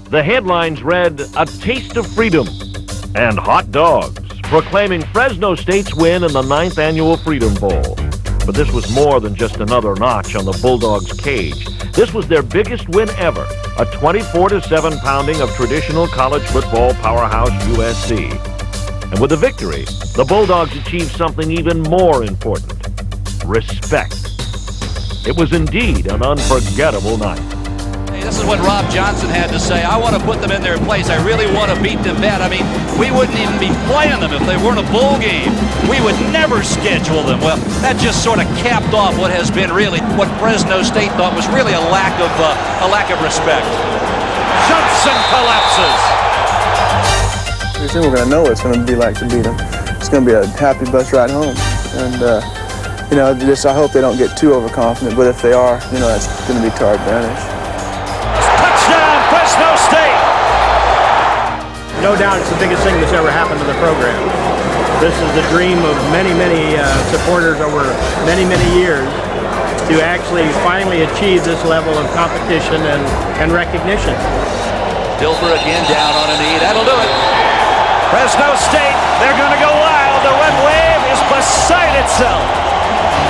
The headlines read, "A Taste of Freedom," and "Hot Dogs," proclaiming Fresno State's win in the 9th Annual Freedom Bowl. But this was more than just another notch on the Bulldogs' cage. This was their biggest win ever, a 24-7 pounding of traditional college football powerhouse USC. And with the victory, the Bulldogs achieved something even more important: respect. It was indeed an unforgettable night. Hey, this is what Rob Johnson had to say. I want to put them in their place. I really want to beat them bad. I mean, we wouldn't even be playing them if they weren't a bowl game. We would never schedule them. Well, that just sort of capped off what has been really what Fresno State thought was really a lack of respect. Jumps and collapses. Pretty soon we're going to know what it's going to be like to beat them. It's going to be a happy bus ride home. And, I hope they don't get too overconfident, but if they are, that's going to be to our advantage. Touchdown, Fresno State! No doubt it's the biggest thing that's ever happened to the program. This is the dream of many, many supporters over many, many years to actually finally achieve this level of competition and recognition. Dilfer again down on a knee. That'll do it. Fresno State, they're going to go wild. The red wave is beside itself.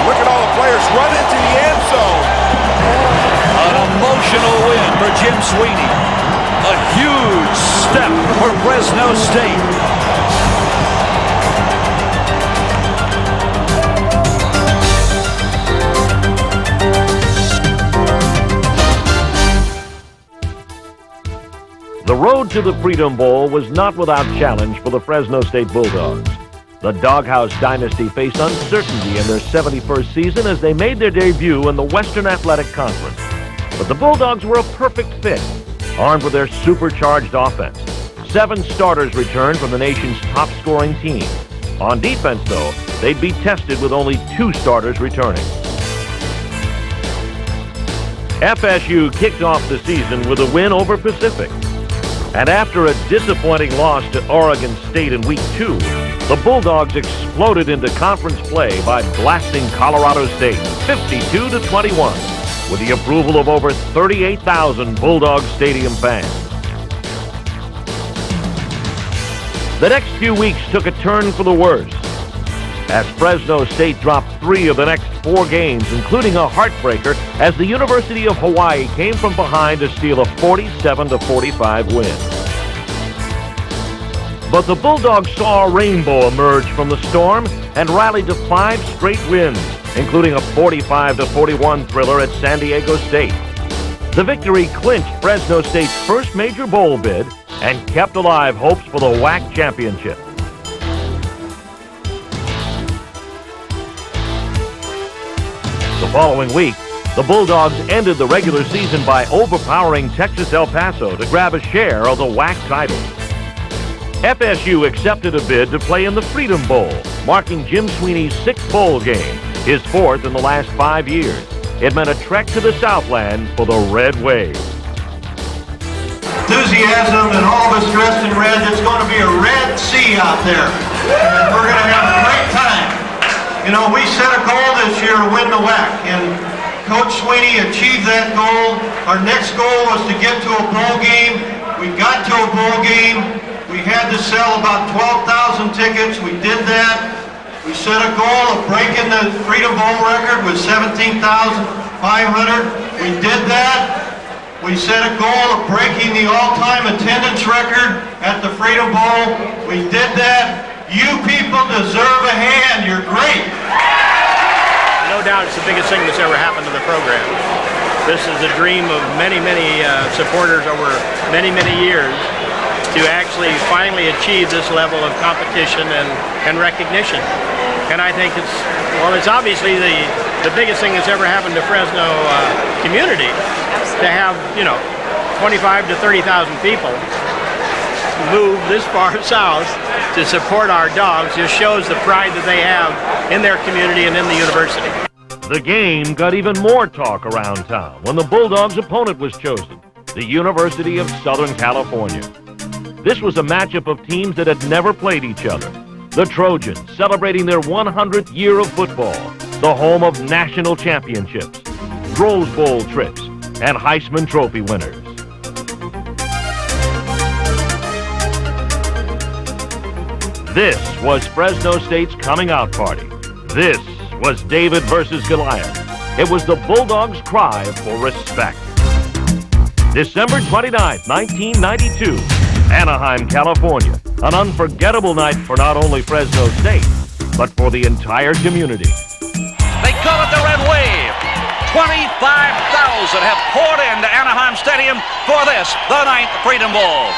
Look at all the players run into the end zone. An emotional win for Jim Sweeney. A huge step for Fresno State. The road to the Freedom Bowl was not without challenge for the Fresno State Bulldogs. The Doghouse dynasty faced uncertainty in their 71st season as they made their debut in the Western Athletic Conference. But the Bulldogs were a perfect fit, armed with their supercharged offense. 7 starters returned from the nation's top-scoring team. On defense, though, they'd be tested with only 2 starters returning. FSU kicked off the season with a win over Pacific. And after a disappointing loss to Oregon State in Week 2, the Bulldogs exploded into conference play by blasting Colorado State 52-21 with the approval of over 38,000 Bulldog Stadium fans. The next few weeks took a turn for the worse as Fresno State dropped 3 of the next 4 games, including a heartbreaker as the University of Hawaii came from behind to steal a 47-45 win. But the Bulldogs saw a rainbow emerge from the storm and rallied to 5 straight wins, including a 45-41 thriller at San Diego State. The victory clinched Fresno State's first major bowl bid and kept alive hopes for the WAC championship. The following week, the Bulldogs ended the regular season by overpowering Texas El Paso to grab a share of the WAC title. FSU accepted a bid to play in the Freedom Bowl, marking Jim Sweeney's 6th bowl game, his 4th in the last 5 years. It meant a trek to the Southland for the Red Wave. Enthusiasm and all of us dressed in red. It's going to be a red sea out there. And we're going to have a great time. We set a goal this year to win the WAC, and Coach Sweeney achieved that goal. Our next goal was to get to a bowl game. We got to a bowl game. We had to sell about 12,000 tickets. We did that. We set a goal of breaking the Freedom Bowl record with 17,500. We did that. We set a goal of breaking the all-time attendance record at the Freedom Bowl. We did that. You people deserve a hand. You're great. No doubt it's the biggest thing that's ever happened to the program. This is the dream of many, many supporters over many, many years to actually finally achieve this level of competition and recognition. And I think it's obviously the biggest thing that's ever happened to Fresno community to have, 25 to 30,000 people move this far south to support our dogs. Just shows the pride that they have in their community and in the university. The game got even more talk around town when the Bulldogs' opponent was chosen, the University of Southern California. This was a matchup of teams that had never played each other. The Trojans celebrating their 100th year of football, the home of national championships, Rose Bowl trips, and Heisman Trophy winners. This was Fresno State's coming out party. This was David versus Goliath. It was the Bulldogs' cry for respect. December 29th, 1992, Anaheim, California. An unforgettable night for not only Fresno State, but for the entire community. They call it the Red Wave. 25,000 have poured into Anaheim Stadium for this, the 9th Freedom Bowl.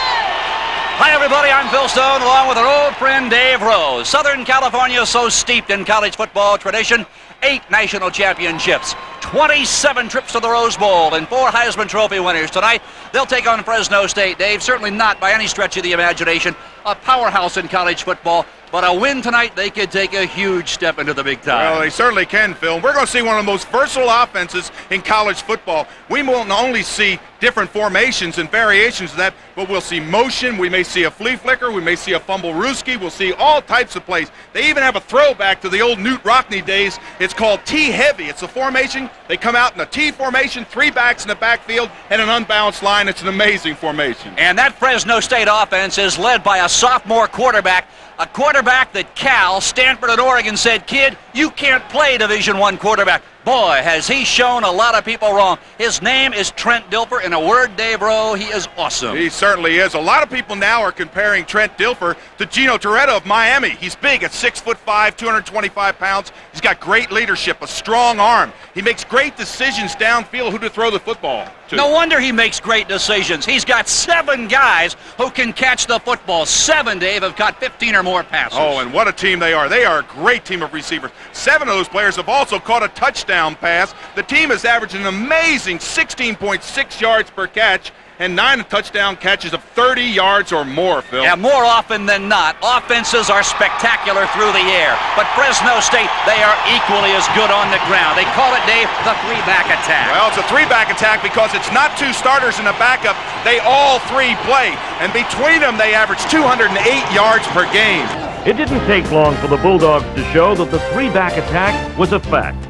Hi, everybody. I'm Phil Stone, along with our old friend Dave Rose. Southern California is so steeped in college football tradition. 8 national championships, 27 trips to the Rose Bowl, and 4 Heisman Trophy winners. Tonight, they'll take on Fresno State, Dave. Certainly not by any stretch of the imagination a powerhouse in college football, but a win tonight, they could take a huge step into the big time. Well, they certainly can, Phil. We're going to see one of the most versatile offenses in college football. We won't only see different formations and variations of that, but we'll see motion. We may see a flea flicker. We may see a fumble-rooski. We'll see all types of plays. They even have a throwback to the old Newt Rockne days. It's called T-heavy. It's a formation. They come out in a T formation, 3 backs in the backfield, and an unbalanced line. It's an amazing formation. And that Fresno State offense is led by a sophomore quarterback, a quarterback that Cal, Stanford, and Oregon said, kid, you can't play Division I quarterback. Boy, has he shown a lot of people wrong. His name is Trent Dilfer. In a word, Dave Rowe, he is awesome. He certainly is. A lot of people now are comparing Trent Dilfer to Gino Toretta of Miami. He's big at 6'5", 225 pounds. He's got great leadership, a strong arm. He makes great decisions downfield who to throw the football to. No wonder he makes great decisions. He's got 7 guys who can catch the football. 7, Dave, have caught 15 or more passes. Oh, and what a team they are. They are a great team of receivers. 7 of those players have also caught a touchdown pass. The team has averaged an amazing 16.6 yards per catch and 9 touchdown catches of 30 yards or more, Phil. Yeah, more often than not, offenses are spectacular through the air. But Fresno State, they are equally as good on the ground. They call it, Dave, the 3-back attack. Well, it's a 3-back attack because it's not 2 starters and a backup. They all 3 play. And between them, they average 208 yards per game. It didn't take long for the Bulldogs to show that the 3-back attack was a fact.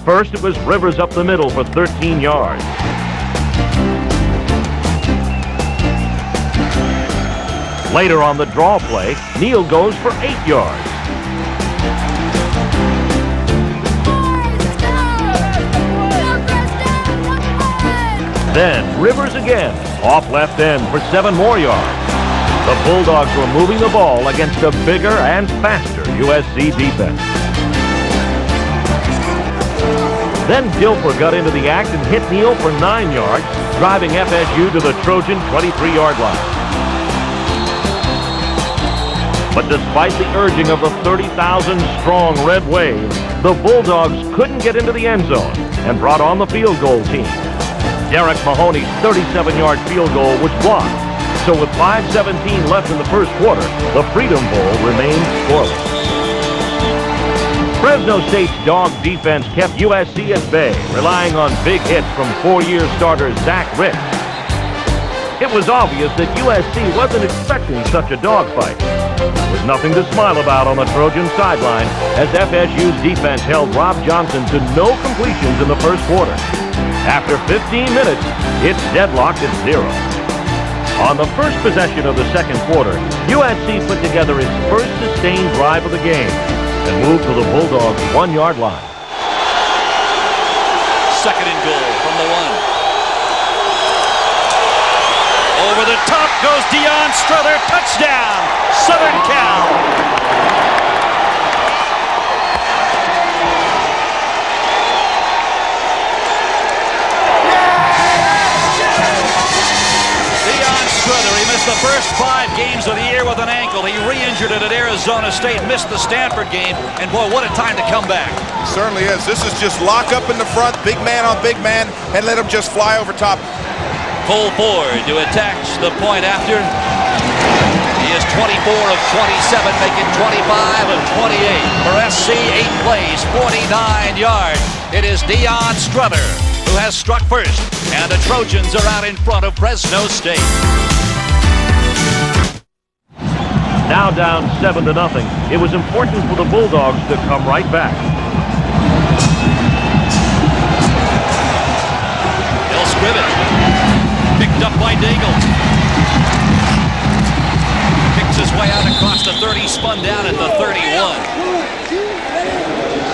First, it was Rivers up the middle for 13 yards. Later on the draw play, Neal goes for 8 yards. Then Rivers again, off left end for 7 more yards. The Bulldogs were moving the ball against a bigger and faster USC defense. Then Dilfer got into the act and hit Neal for 9 yards, driving FSU to the Trojan 23-yard line. But despite the urging of the 30,000-strong Red Wave, the Bulldogs couldn't get into the end zone and brought on the field goal team. Derek Mahoney's 37-yard field goal was blocked, so with 5:17 left in the first quarter, the Freedom Bowl remained scoreless. Fresno State's dog defense kept USC at bay, relying on big hits from 4-year starter Zach Ricks. It was obvious that USC wasn't expecting such a dogfight. There was nothing to smile about on the Trojan sideline as FSU's defense held Rob Johnson to no completions in the first quarter. After 15 minutes, it's deadlocked at 0. On the first possession of the second quarter, USC put together its first sustained drive of the game and moved to the Bulldogs' 1-yard line. Second and goal from the 1. Over the top goes Deion Strother. Touchdown, Southern Cal. Deion Strother, he missed the first 5 games of the year with an ankle. He re-injured it at Arizona State, missed the Stanford game, and boy, what a time to come back. Certainly is. This is just lock up in the front, big man on big man, and let him just fly over top. Full forward to attach the point after. He is 24 of 27, making 25 of 28. For SC, 8 plays, 49 yards. It is Deion Strother who has struck first, and the Trojans are out in front of Fresno State. Now down 7-0, it was important for the Bulldogs to come right back. Bill Scriven. Picked up by Daigle. Picks his way out across the 30, spun down at the 31.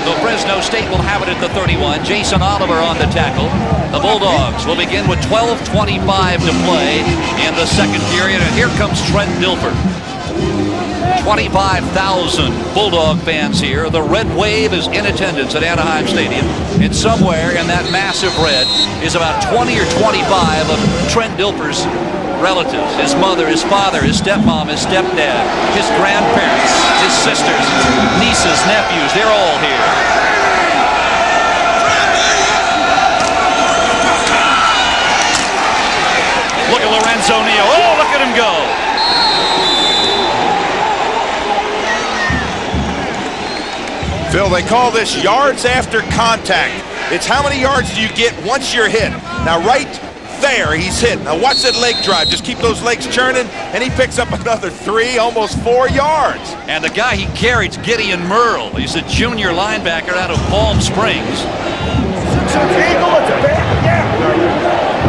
So Fresno State will have it at the 31. Jason Oliver on the tackle. The Bulldogs will begin with 12:25 to play in the second period. And here comes Trent Dilfer. 25,000 Bulldog fans here. The red wave is in attendance at Anaheim Stadium. And somewhere in that massive red is about 20 or 25 of Trent Dilfer's relatives. His mother, his father, his stepmom, his stepdad, his grandparents, his sisters, nieces, nephews. They're all here. Look at Lorenzo Neal. Oh, look at him go. Phil, they call this yards after contact. It's how many yards do you get once you're hit. Now, right there, he's hit. Now, watch that leg drive. Just keep those legs churning, and he picks up another 3, almost 4 yards. And the guy he carried's Gideon Merle. He's a junior linebacker out of Palm Springs.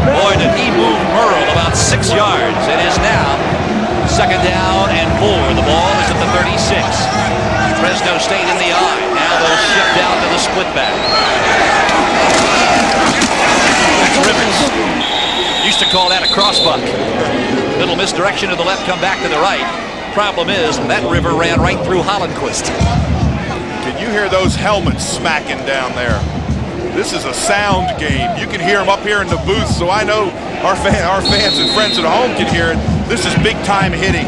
Boy, did he move Merle about 6 yards. It is now second down and 4. The ball is at the 36. Fresno State in the eye. Now they'll shift down to the split back. That's Rivers. Used to call that a crossbuck. Little misdirection to the left, come back to the right. Problem is, that river ran right through Hollenquist. Can you hear those helmets smacking down there? This is a sound game. You can hear them up here in the booth, so I know our fans and friends at home can hear it. This is big-time hitting.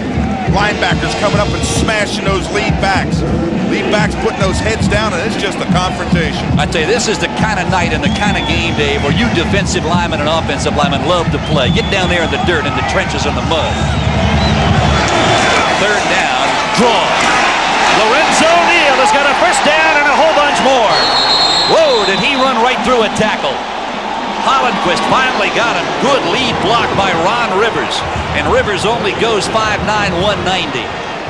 Linebackers coming up and smashing those lead backs. Lead backs putting those heads down, and it's just a confrontation. I tell you, this is the kind of night and the kind of game, Dave, where you defensive linemen and offensive linemen love to play. Get down there in the dirt, in the trenches, in the mud. Third down, draw. Lorenzo Neal has got a first down and a whole bunch more. Whoa, did he run right through a tackle? Hollenquist finally got him. Good lead block by Ron Rivers. And Rivers only goes 5'9", 190.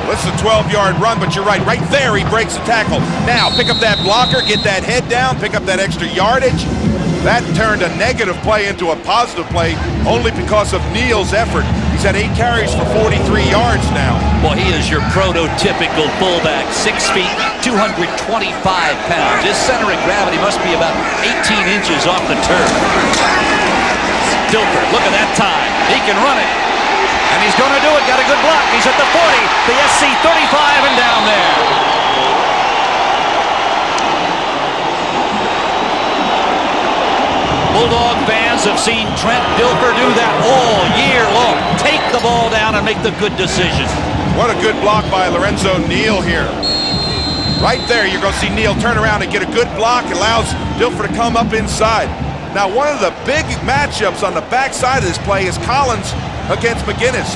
Well, it's a 12-yard run, but you're right. Right there, he breaks the tackle. Now, pick up that blocker, get that head down, pick up that extra yardage. That turned a negative play into a positive play only because of Neal's effort. He's had 8 carries for 43 yards now. Well, he is your prototypical fullback. 6 feet, 225 pounds. His center of gravity must be about 18 inches off the turf. Dilfer, look at that time. He can run it. And he's going to do it. Got a good block. He's at the 40, the SC 35, and down there. Bulldog fans have seen Trent Dilfer do that all year long. Take the ball down and make the good decision. What a good block by Lorenzo Neal here. Right there, you're going to see Neal turn around and get a good block. It allows Dilfer to come up inside. Now, one of the big matchups on the backside of this play is Collins against McGinnis.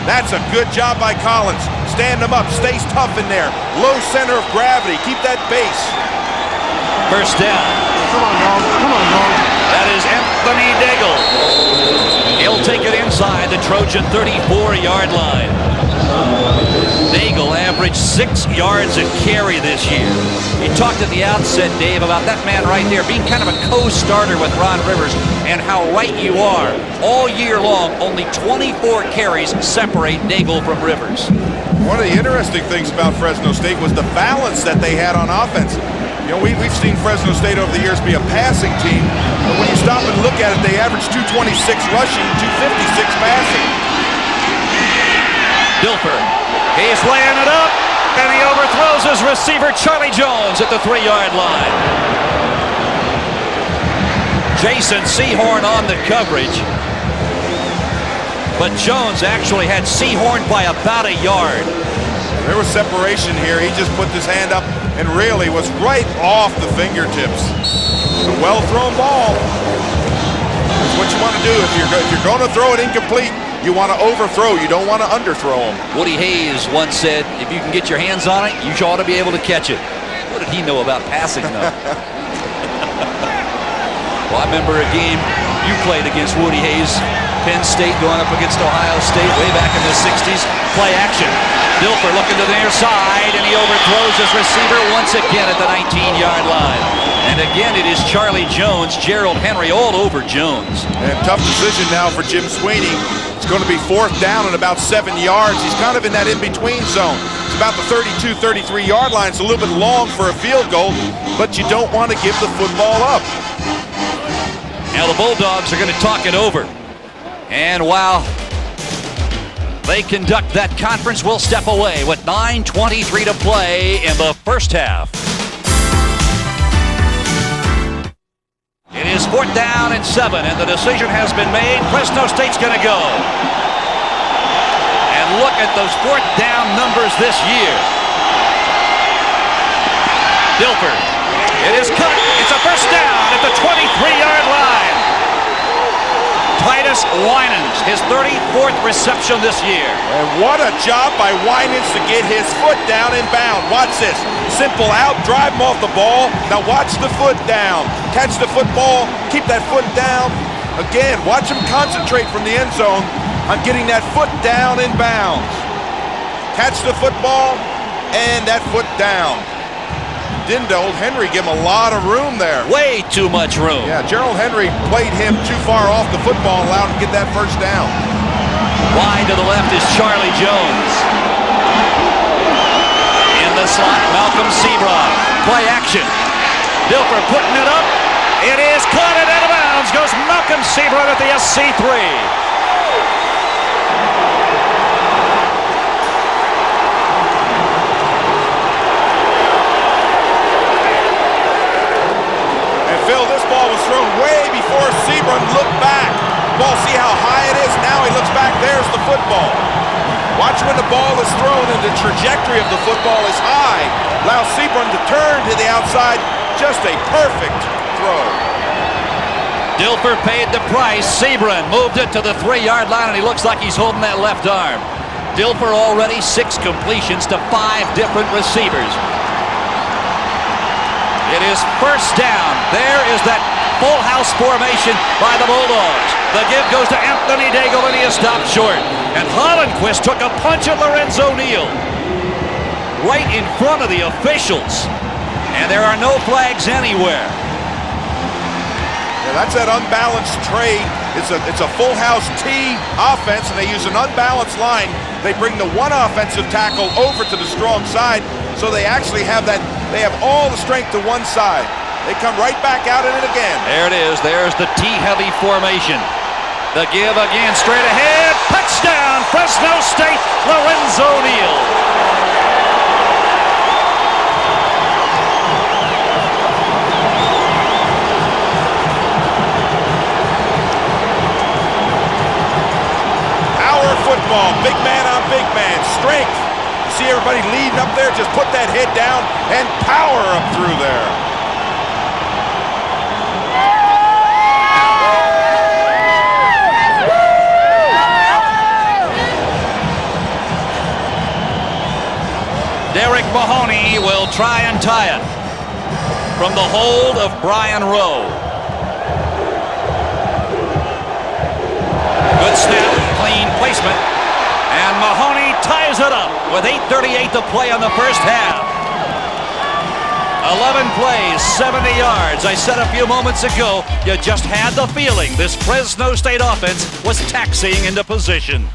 That's a good job by Collins. Stand him up, stays tough in there. Low center of gravity, keep that base. First down. Come on, Norm. Come on, Norm. That is Anthony Daigle. He'll take it inside the Trojan 34-yard line. Daigle averaged 6 yards a carry this year. You talked at the outset, Dave, about that man right there being kind of a co-starter with Ron Rivers, and how right you are. All year long, only 24 carries separate Daigle from Rivers. One of the interesting things about Fresno State was the balance that they had on offense. You know, we've seen Fresno State over the years be a passing team, but when you stop and look at it, they average 226 rushing, 256 passing. Dilfer, he's laying it up, and he overthrows his receiver, Charlie Jones, at the 3-yard line. Jason Sehorn on the coverage, but Jones actually had Sehorn by about a yard. There was separation here. He just put his hand up and really was right off the fingertips. It's a well-thrown ball. That's what you want to do. If you're going to throw it incomplete, you want to overthrow. You don't want to underthrow him. Woody Hayes once said, if you can get your hands on it, you ought to be able to catch it. What did he know about passing, though? Well, I remember a game you played against Woody Hayes, Penn State going up against Ohio State way back in the 60s. Play action. Dilfer looking to the near side, and he overthrows his receiver once again at the 19-yard line. And again, it is Charlie Jones, Gerald Henry all over Jones. And tough decision now for Jim Sweeney. It's going to be 4th down and about 7 yards. He's kind of in that in-between zone. It's about the 32, 33-yard line. It's a little bit long for a field goal, but you don't want to give the football up. Now the Bulldogs are going to talk it over. And while they conduct that conference, we'll step away with 9:23 to play in the first half. It is 4th down and 7, and the decision has been made. Fresno State's going to go. And look at those 4th down numbers this year. Dilfer. It is cut. It's a first down at the 23-yard line. Titus Winans, his 34th reception this year. And what a job by Winans to get his foot down and bound. Watch this. Simple out, drive him off the ball. Now watch the foot down. Catch the football, keep that foot down. Again, watch him concentrate from the end zone on getting that foot down and bounds. Catch the football and that foot down. Didn't old Henry give him a lot of room there. Way too much room. Yeah, Gerald Henry played him too far off the football, allowed him to get that first down. Wide to the left is Charlie Jones. In the slot, Malcolm Seabrod. Play action. Dilfer putting it up. It is caught and out of bounds. Goes Malcolm Seabrod at the SC3. Phil, this ball was thrown way before Seabrun looked back. Ball, see how high it is? Now he looks back. There's the football. Watch when the ball is thrown and the trajectory of the football is high. Allow Seabrun to turn to the outside. Just a perfect throw. Dilfer paid the price. Seabrun moved it to the 3-yard line, and he looks like he's holding that left arm. Dilfer already 6 completions to 5 different receivers. It is first down. There is that full house formation by the Bulldogs. The give goes to Anthony Daigle, and he is stopped short. And Hollenquist took a punch at Lorenzo Neal right in front of the officials. And there are no flags anywhere. Yeah, that's that unbalanced trade. It's a full house T offense, and they use an unbalanced line. They bring the one offensive tackle over to the strong side, so they actually have that. They have all the strength to one side. They come right back out in it again. There it is. There's the T-heavy formation. The give again, straight ahead. Touchdown, Fresno State, Lorenzo Neal. Power football, big man on big man, strength. See everybody leading up there, just put that head down and power up through there. Derek Mahoney will try and tie it from the hold of Brian Rowe. Good snap, clean placement. And Mahoney ties it up with 8:38 to play on the first half. 11 plays, 70 yards. I said a few moments ago, you just had the feeling this Fresno State offense was taxiing into position.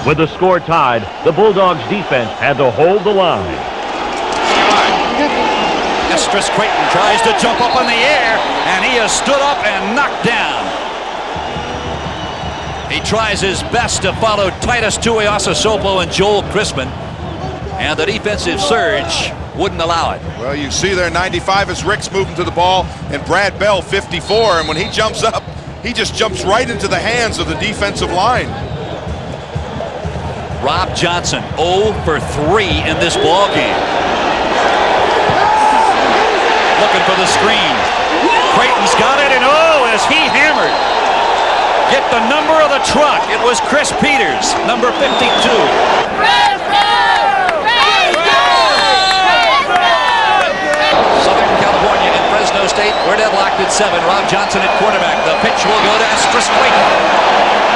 With the score tied, the Bulldogs defense had to hold the line. Estres Creighton tries to jump up in the air, and he is stood up and knocked down. He tries his best to follow Titus Tuiasosopo and Joel Chrisman, and the defensive surge wouldn't allow it. Well, you see there 95 is Ricks moving to the ball, and Brad Bell 54, and when he jumps up, he just jumps right into the hands of the defensive line. Rob Johnson 0 for 3 in this ball game. Looking for the screen. Creighton's got it, and as he hammered. Get the number of the truck. It was Chris Peters, number 52. Southern California and Fresno State, we're deadlocked at 7. Rob Johnson at quarterback. The pitch will go to Estres Creighton.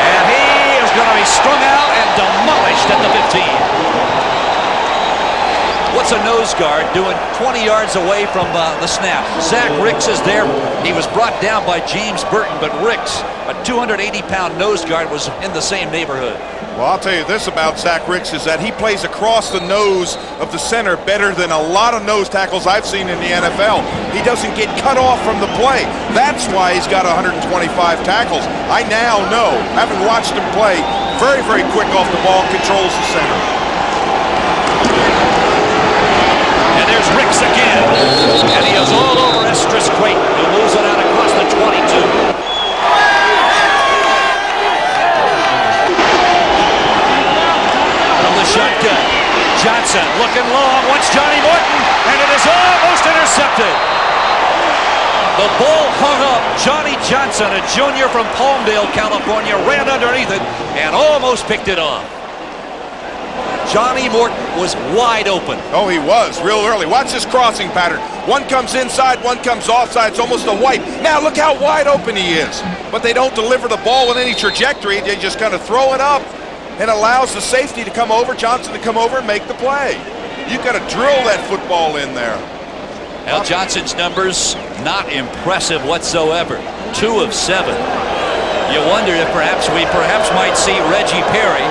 And he is going to be strung out and demolished at the 15. What's splits a nose guard doing 20 yards away from the snap. Zach Ricks is there. He was brought down by James Burton, but Ricks, a 280-pound nose guard, was in the same neighborhood. Well, I'll tell you this about Zach Ricks is that he plays across the nose of the center better than a lot of nose tackles I've seen in the NFL. He doesn't get cut off from the play. That's why he's got 125 tackles. I now know, having watched him play, very, very quick off the ball, controls the center. And there's Ricks again. And he is all over Estrus Creighton, who moves it out across the 22. Shotgun. Johnson looking long, wants Johnny Morton, and it is almost intercepted. The ball hung up. Johnny Johnson, a junior from Palmdale, California, ran underneath it and almost picked it off. Johnny Morton was wide open. Oh, he was real early. Watch this crossing pattern. One comes inside, one comes offside. It's almost a wipe. Now look how wide open he is. But they don't deliver the ball in any trajectory. They just kind of throw it up. And allows the safety to come over, Johnson to come over and make the play. You've got to drill that football in there. Al Johnson's numbers not impressive whatsoever. 2 of 7. You wonder if perhaps we might see Reggie Perry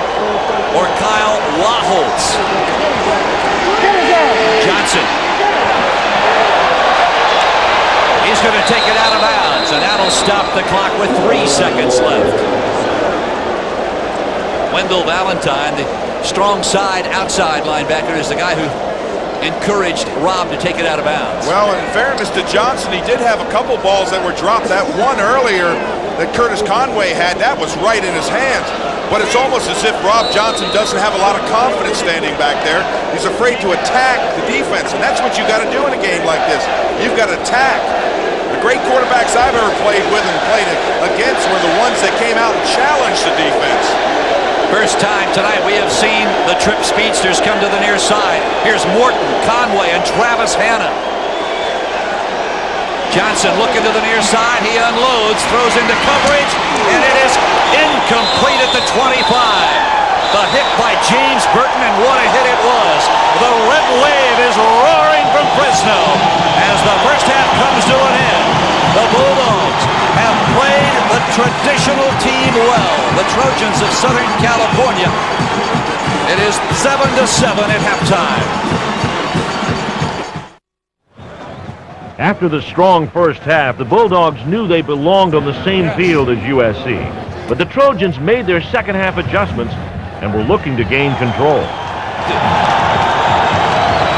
or Kyle Waholtz. Johnson. He's going to take it out of bounds, and that'll stop the clock with 3 seconds left. Wendell Valentine, the strong side, outside linebacker, is the guy who encouraged Rob to take it out of bounds. Well, in fairness to Johnson, he did have a couple balls that were dropped. That one earlier that Curtis Conway had, that was right in his hands. But it's almost as if Rob Johnson doesn't have a lot of confidence standing back there. He's afraid to attack the defense, and that's what you got to do in a game like this. You've got to attack. The great quarterbacks I've ever played with and played against were the ones that came out and challenged the defense. First time tonight we have seen the trip speedsters come to the near side. Here's Morton, Conway, and Travis Hanna. Johnson looking to the near side. He unloads, throws into coverage, and it is incomplete at the 25. The hit by James Burton, and what a hit it was. The red wave is roaring from Fresno as the first half comes to an end. The Bulldogs have played the traditional team well. The Trojans of Southern California. It is 7-7 at halftime. After the strong first half, the Bulldogs knew they belonged on the same field as USC. But the Trojans made their second half adjustments and were looking to gain control.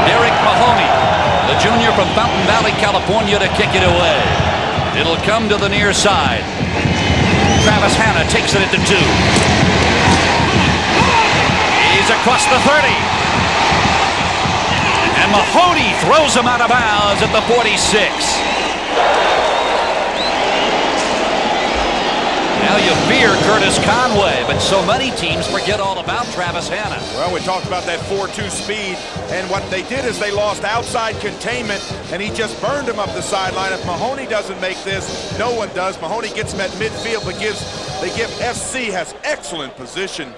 Derek Mahoney, the junior from Fountain Valley, California, to kick it away. It'll come to the near side. Travis Hanna takes it at the 2. He's across the 30. And Mahoney throws him out of bounds at the 46. Now you fear Curtis Conway, but so many teams forget all about Travis Hanna. Well, we talked about that 4-2 speed, and what they did is they lost outside containment, and he just burned him up the sideline. If Mahoney doesn't make this, no one does. Mahoney gets him at midfield, but SC has excellent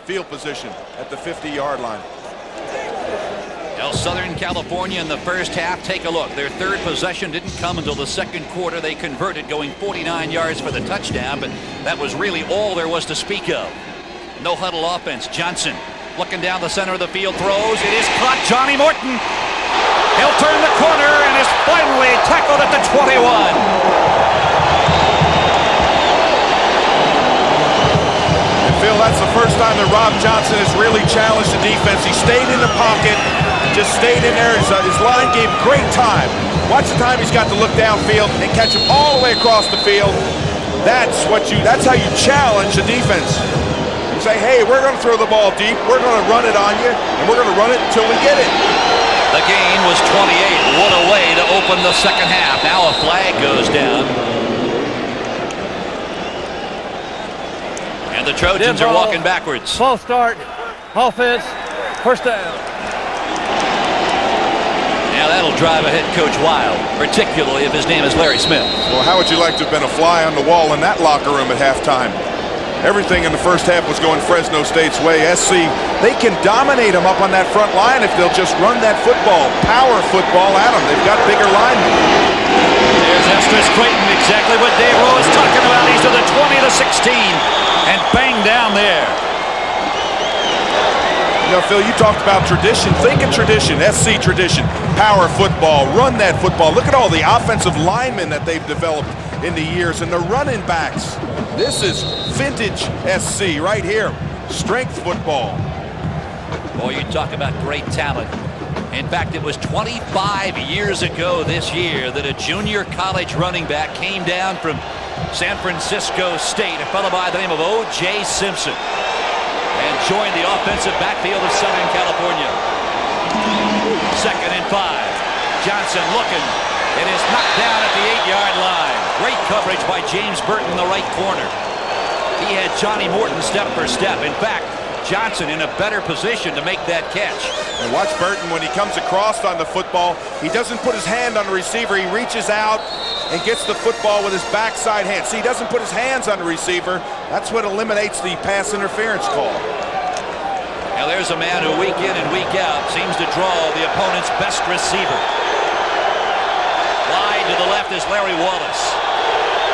field position at the 50-yard line. Now Southern California in the first half, take a look. Their third possession didn't come until the second quarter. They converted, going 49 yards for the touchdown, but that was really all there was to speak of. No huddle offense. Johnson looking down the center of the field, throws. It is caught. Johnny Morton. He'll turn the corner and is finally tackled at the 21. Phil, that's the first time that Rob Johnson has really challenged the defense. He stayed in the pocket, just stayed in there. His line gave him great time. Watch the time he's got to look downfield and catch him all the way across the field. That's how you challenge the defense. You say, hey, we're going to throw the ball deep. We're going to run it on you, and we're going to run it until we get it. The gain was 28. What a way to open the second half. Now a flag goes down. And the Trojans are walking backwards. False start, offense, first down. Now that'll drive a head coach wild, particularly if his name is Larry Smith. Well, how would you like to have been a fly on the wall in that locker room at halftime? everything in the first half was going Fresno State's way. SC, they can dominate them up on that front line if they'll just run that football, power football at them. They've got bigger linemen. There's Estes Creighton, exactly what Dave Rowe is talking about. He's to the 20-16 and bang down there. You know, Phil, you talked about tradition. Think of tradition, SC tradition, power football, run that football. Look at all the offensive linemen that they've developed in the years and the running backs. This is vintage SC right here. Strength football. Boy, you talk about great talent. In fact, it was 25 years ago this year that a junior college running back came down from San Francisco State, a fellow by the name of O.J. Simpson, and joined the offensive backfield of Southern California. 2nd and 5. Johnson looking. It is knocked down at the 8-yard line. Great coverage by James Burton in the right corner. He had Johnny Morton step for step. In fact, Johnson in a better position to make that catch. And watch Burton when he comes across on the football. He doesn't put his hand on the receiver. He reaches out and gets the football with his backside hand. See, he doesn't put his hands on the receiver. That's what eliminates the pass interference call. Now there's a man who week in and week out seems to draw the opponent's best receiver. Wide to the left is Larry Wallace.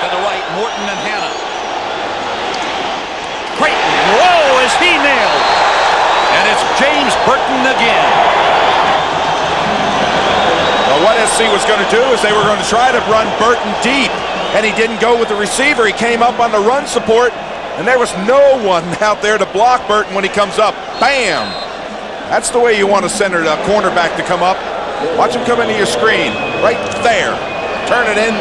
To the right, Morton and Hannah. Creighton, whoa, is he nailed? And it's James Burton again. Well, what SC was going to do is they were going to try to run Burton deep, and he didn't go with the receiver. He came up on the run support, and there was no one out there to block Burton when he comes up. Bam! That's the way you want to center the cornerback to come up. Watch him come into your screen. Right there. Turn it in.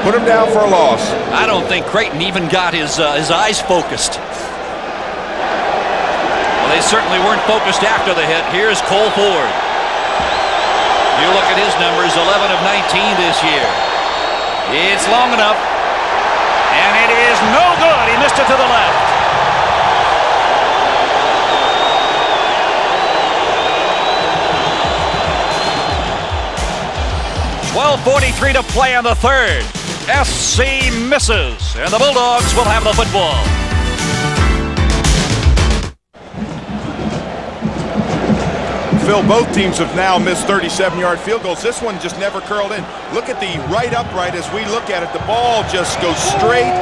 Put him down for a loss. I don't think Creighton even got his eyes focused. Well, they certainly weren't focused after the hit. Here's Cole Ford. You look at his numbers, 11 of 19 this year. It's long enough. And it is no good. He missed it to the left. 12:43 to play in the third. SC misses, and the Bulldogs will have the football. Phil, both teams have now missed 37-yard field goals. This one just never curled in. Look at the right upright as we look at it. The ball just goes straight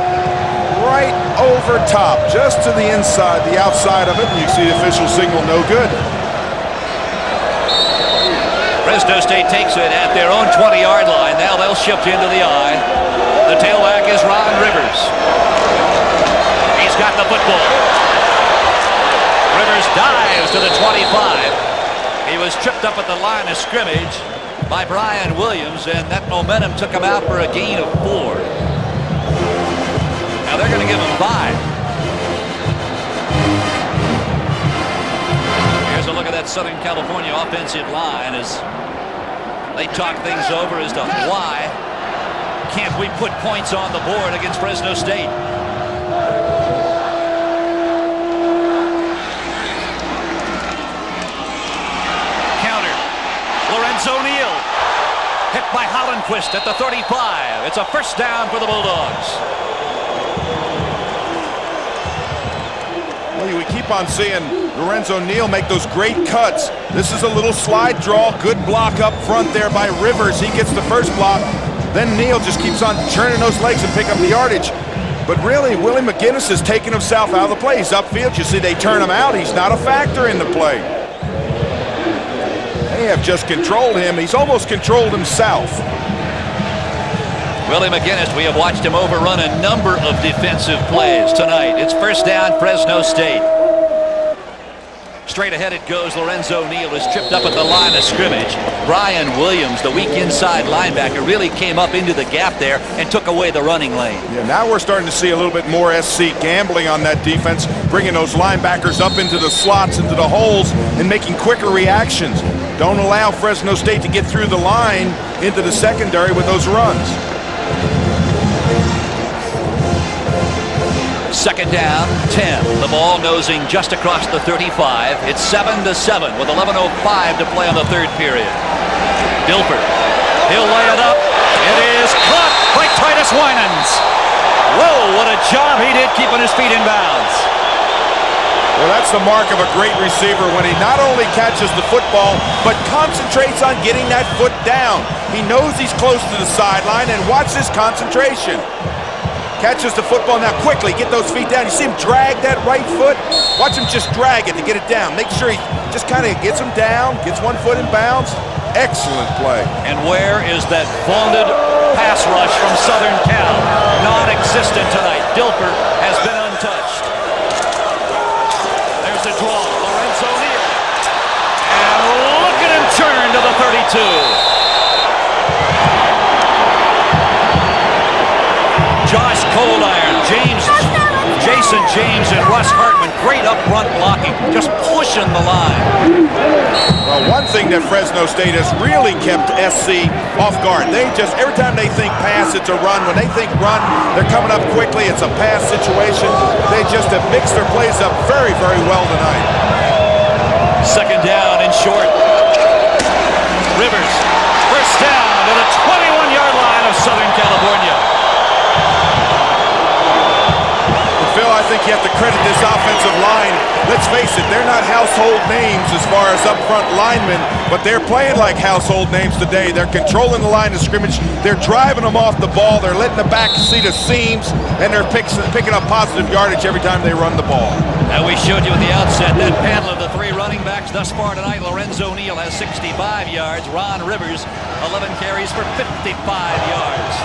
right over top, just to the inside, the outside of it, and you see the official signal, no good. Fresno State takes it at their own 20-yard line. Now they'll shift into the I. The tailback is Ron Rivers. He's got the football. Rivers dives to the 25. He was tripped up at the line of scrimmage by Brian Williams, and that momentum took him out for a gain of 4. Now they're going to give him 5. Here's a look at that Southern California offensive line as they talk things over as to why can't we put points on the board against Fresno State. Counter. Lorenzo Neal hit by Hollenquist at the 35. It's a first down for the Bulldogs. Well, we keep on seeing Lorenzo Neal make those great cuts. This is a little slide draw. Good block up front there by Rivers. He gets the first block. Then Neal just keeps on churning those legs and pick up the yardage. But really, Willie McGinnis has taken himself out of the play. He's upfield. You see they turn him out. He's not a factor in the play. They have just controlled him. He's almost controlled himself. Willie McGinnis, we have watched him overrun a number of defensive plays tonight. It's first down, Fresno State. Straight ahead it goes. Lorenzo Neal is tripped up at the line of scrimmage. Brian Williams, the weak inside linebacker, really came up into the gap there and took away the running lane. Yeah, now we're starting to see a little bit more SC gambling on that defense, bringing those linebackers up into the slots, into the holes, and making quicker reactions. Don't allow Fresno State to get through the line into the secondary with those runs. Second down, 10. The ball nosing just across the 35. It's 7-7 with 11:05 to play on the third period. Dilfer, he'll lay it up. It is caught by Titus Winans. Whoa, what a job he did keeping his feet in bounds. Well, that's the mark of a great receiver when he not only catches the football, but concentrates on getting that foot down. He knows he's close to the sideline, and watch this concentration. Catches the football now quickly, get those feet down. You see him drag that right foot? Watch him just drag it to get it down. Make sure he just kind of gets him down, gets one foot in bounds. Excellent play. And where is that vaunted pass rush from Southern Cal? Non-existent tonight. Dilfer has been untouched. There's the draw. Lorenzo Neal. And look at him turn to the 32. Josh Coldiron, Jason James, and Russ Hartman. Great up front blocking. Just pushing the line. Well, one thing that Fresno State has really kept SC off guard. They just, every time they think pass, it's a run. When they think run, they're coming up quickly. It's a pass situation. They just have mixed their plays up very, very well tonight. Second down and short. Rivers, first down to the 21-yard line of Southern California. Phil, I think you have to credit this offensive line. Let's face it, they're not household names as far as up front linemen, but they're playing like household names today. They're controlling the line of scrimmage. They're driving them off the ball. They're letting the back see the seams, and they're picking up positive yardage every time they run the ball. Now we showed you at the outset that panel of the three running backs thus far tonight. Lorenzo Neal has 65 yards. Ron Rivers, 11 carries for 55 yards.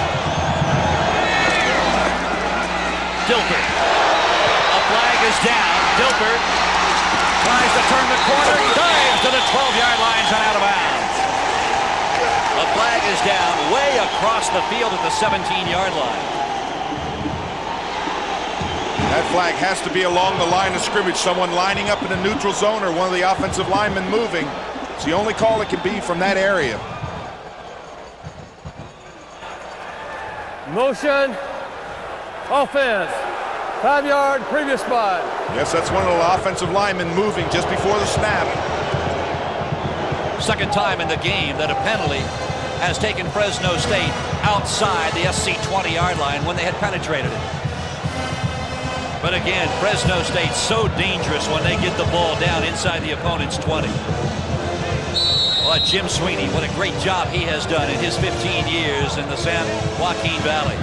Dilfer. A flag is down. Dilfer tries to turn the corner. He dives to the 12-yard line and out of bounds. A flag is down way across the field at the 17-yard line. That flag has to be along the line of scrimmage. Someone lining up in a neutral zone or one of the offensive linemen moving. It's the only call it can be from that area. Motion. Offense. 5-yard previous spot. Yes, that's one of the offensive linemen moving just before the snap. Second time in the game that a penalty has taken Fresno State outside the SC 20-yard line when they had penetrated it. But again, Fresno State's so dangerous when they get the ball down inside the opponent's 20. Well, Jim Sweeney, what a great job he has done in his 15 years in the San Joaquin Valley.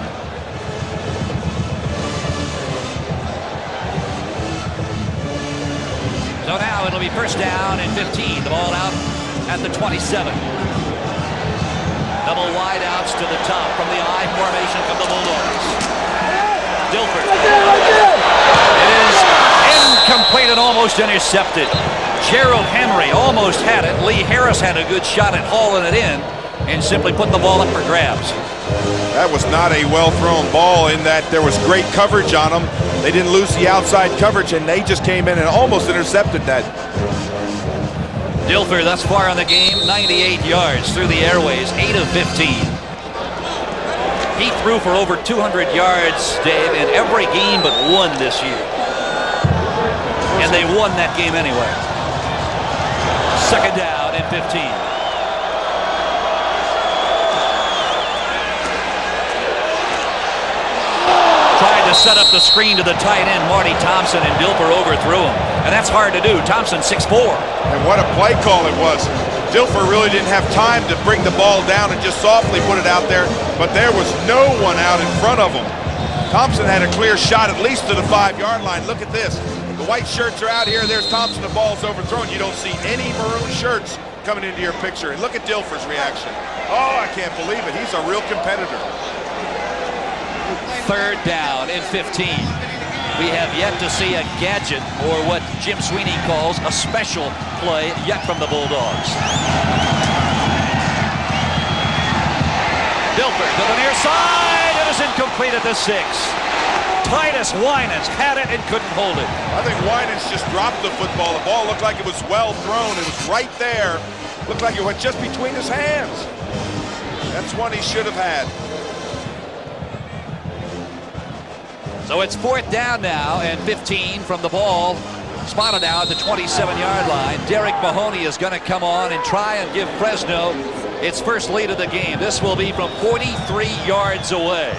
So now it'll be first down and 15. The ball out at the 27. Double wide outs to the top from the I formation from the Bulldogs. Dilfer. It is incomplete and almost intercepted. Gerald Henry almost had it. Lee Harris had a good shot at hauling it in and simply put the ball up for grabs. That was not a well-thrown ball in that there was great coverage on them. They didn't lose the outside coverage, and they just came in and almost intercepted that. Dilfer thus far in the game, 98 yards through the airways, 8 of 15. He threw for over 200 yards, Dave, in every game but one this year. And they won that game anyway. Second down and 15. Tried to set up the screen to the tight end, Marty Thompson, and Dilfer overthrew him. And that's hard to do. Thompson 6'4". And what a play call it was. Dilfer really didn't have time to bring the ball down and just softly put it out there, but there was no one out in front of him. Thompson had a clear shot at least to the 5-yard line. Look at this. The white shirts are out here. There's Thompson. The ball's overthrown. You don't see any maroon shirts coming into your picture. And look at Dilfer's reaction. Oh, I can't believe it. He's a real competitor. Third down and 15. We have yet to see a gadget, or what Jim Sweeney calls a special play, yet from the Bulldogs. Dilfer to the near side. It is incomplete at the 6. Titus Winans had it and couldn't hold it. I think Winans just dropped the football. The ball looked like it was well thrown. It was right there. Looked like it went just between his hands. That's one he should have had. So it's fourth down now and 15 from the ball. Spotted now at the 27-yard line. Derek Mahoney is going to come on and try and give Fresno its first lead of the game. This will be from 43 yards away.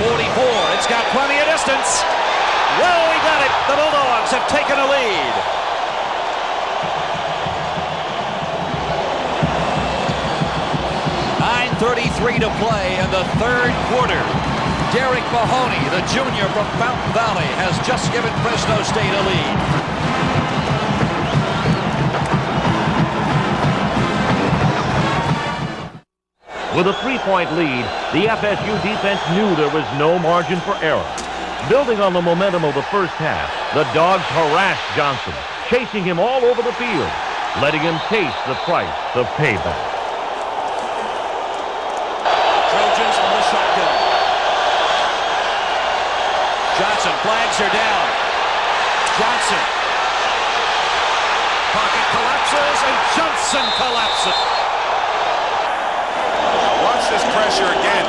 44. It's got plenty of distance. Well, he got it. The Bulldogs have taken a lead. .9:33 to play in the third quarter. Derek Mahoney, the junior from Fountain Valley, has just given Fresno State a lead. With a 3-point lead, the FSU defense knew there was no margin for error. Building on the momentum of the first half, the Dogs harassed Johnson, chasing him all over the field, letting him taste the price of payback. Trojans from the shotgun. Johnson flags her down. Johnson. Pocket collapses, and Johnson collapses. Watch this pressure again.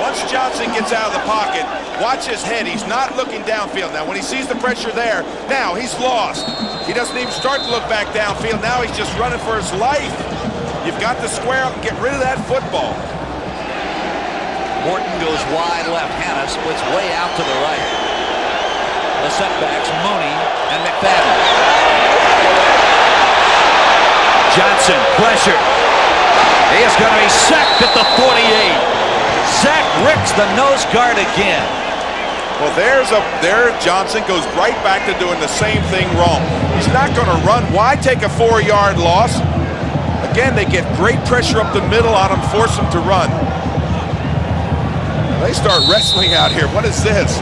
Once Johnson gets out of the pocket, watch his head. He's not looking downfield. Now, when he sees the pressure there, now he's lost. He doesn't even start to look back downfield. Now he's just running for his life. You've got to square up and get rid of that football. Morton goes wide left. Hannah splits way out to the right. The setbacks, Mooney and McFadden. Johnson, pressure. He is going to be sacked at the 48. Zach Ricks, the nose guard again. Well, there Johnson goes right back to doing the same thing wrong. He's not going to run. Why take a 4-yard loss? Again, they get great pressure up the middle on him, force him to run. They start wrestling out here. What is this?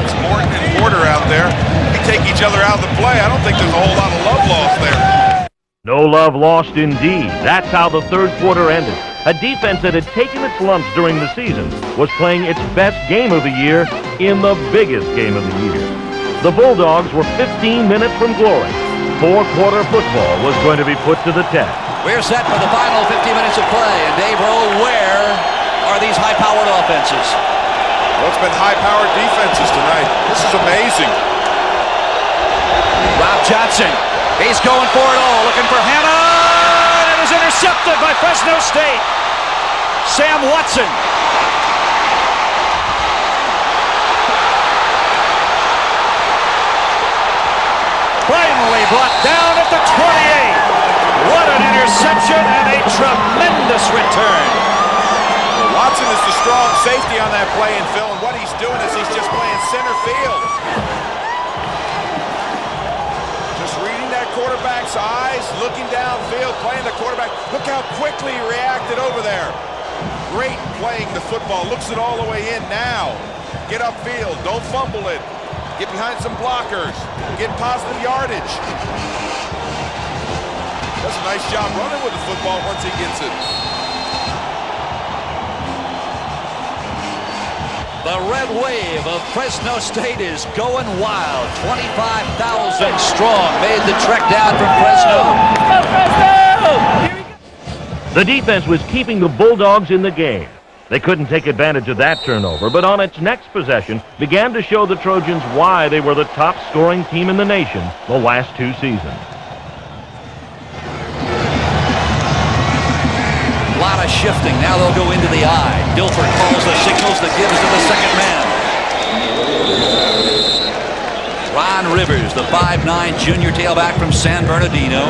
It's Morton and Porter out there. They take each other out of the play. I don't think there's a whole lot of love lost there. No love lost indeed. That's how the third quarter ended. A defense that had taken its lumps during the season was playing its best game of the year in the biggest game of the year. The Bulldogs were 15 minutes from glory. Four-quarter football was going to be put to the test. We're set for the final 50 minutes of play. And Dave Rowe, where are these high-powered offenses? Well, it's been high-powered defenses tonight. This is amazing. Rob Johnson, he's going for it all, looking for Hannah, and it is intercepted by Fresno State. Sam Watson. Finally brought down at the 28. What an interception and a tremendous return. Well, Watson is the strong safety on that play, and Phil, and what he's doing is he's just playing center field. Just reading that quarterback's eyes, looking downfield, playing the quarterback. Look how quickly he reacted over there. Great playing the football. Looks it all the way in now. Get upfield. Don't fumble it. Get behind some blockers. Get positive yardage. Does a nice job running with the football once he gets it. The red wave of Fresno State is going wild. 25,000 strong made the trek down from Fresno. The defense was keeping the Bulldogs in the game. They couldn't take advantage of that turnover, but on its next possession began to show the Trojans why they were the top scoring team in the nation the last two seasons. A lot of shifting. Now they'll go into the eye. Dilfer calls the signals that gives to the second man. Ron Rivers, the 5'9" junior tailback from San Bernardino.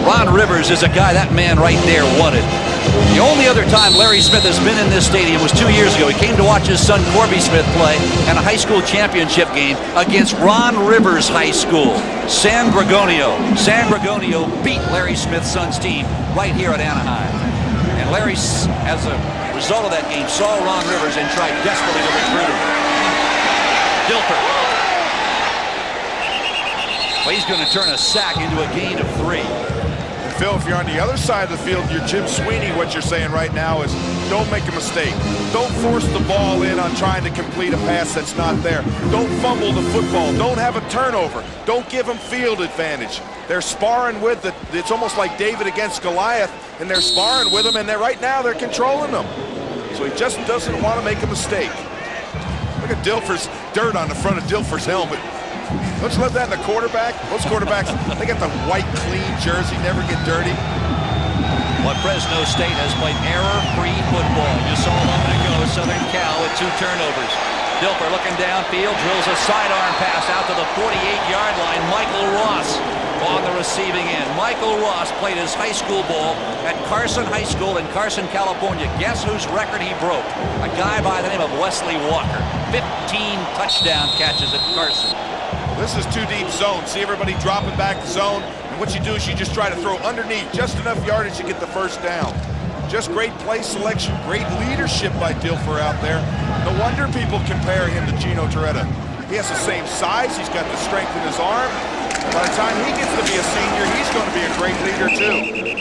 Ron Rivers is a guy that man right there wanted. The only other time Larry Smith has been in this stadium was 2 years ago. He came to watch his son Corby Smith play in a high school championship game against Ron Rivers High School. San Gregonio. San Gregonio beat Larry Smith's son's team right here at Anaheim. And Larry, as a result of that game, saw Ron Rivers and tried desperately to recruit him. Dilfer. Well, he's going to turn a sack into a gain of 3. Phil, if you're on the other side of the field, you're Jim Sweeney, what you're saying right now is don't make a mistake. Don't force the ball in on trying to complete a pass that's not there. Don't fumble the football. Don't have a turnover. Don't give them field advantage. They're sparring with it. It's almost like David against Goliath, and they're sparring with him, and right now they're controlling them. So he just doesn't want to make a mistake. Look at Dilfer's dirt on the front of Dilfer's helmet. Don't you love that in the quarterback? Most quarterbacks, they got the white, clean jersey, never get dirty. But Fresno State has played error-free football. You saw a moment ago Southern Cal with 2 turnovers. Dilfer looking downfield, drills a sidearm pass out to the 48-yard line. Michael Ross on the receiving end. Michael Ross played his high school ball at Carson High School in Carson, California. Guess whose record he broke? A guy by the name of Wesley Walker. 15 touchdown catches at Carson. This is 2 deep zone. See everybody dropping back the zone. And what you do is you just try to throw underneath just enough yardage to get the first down. Just great play selection, great leadership by Dilfer out there. No wonder people compare him to Gino Torretta. He has the same size, he's got the strength in his arm. By the time he gets to be a senior, he's going to be a great leader too.